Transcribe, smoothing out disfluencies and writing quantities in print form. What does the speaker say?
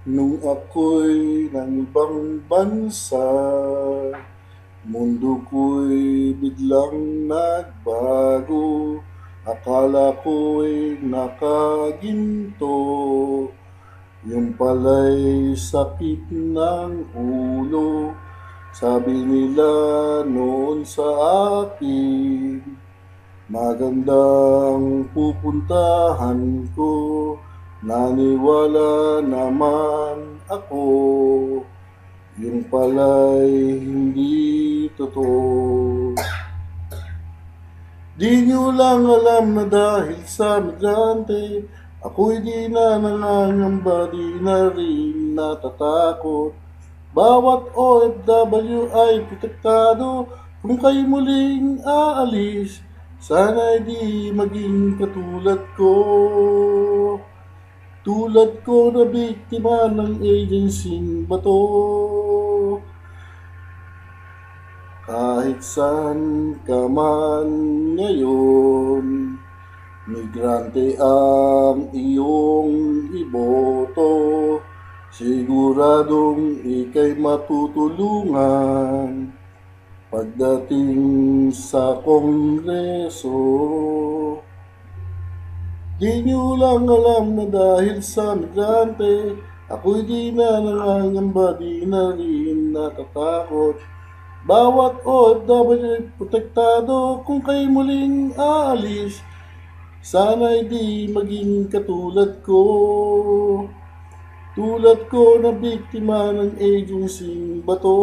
Nung ako'y ng ibang bansa, mundo ko'y biglang nagbago. Akala ko'y nakaginto, yung pala'y sakit ng ulo. Sabi nila noon sa akin, magandang pupuntahan ko. Naniwala naman ako, yung pala'y hindi totoo. Di nyo lang alam na dahil sa migrante, ako'y di na nangangamba, di na rin natatakot. Bawat OFW ay protektado, kung kayo muling aalis, sana'y di maging katulad ko. Tulad ko na biktima ng agency'ng bato. Kahit saan ka man ngayon, migrante ang iyong iboto. Siguradong ika'y matutulungan pagdating sa Kongreso. Di nyo lang alam na dahil sa migrante, ako'y di na nangangamba, di na rin natatakot. Bawat OFW protektado, kung kayo muling aalis, sana'y di maging katulad ko. Tulad ko na biktima ng agency'ng bato.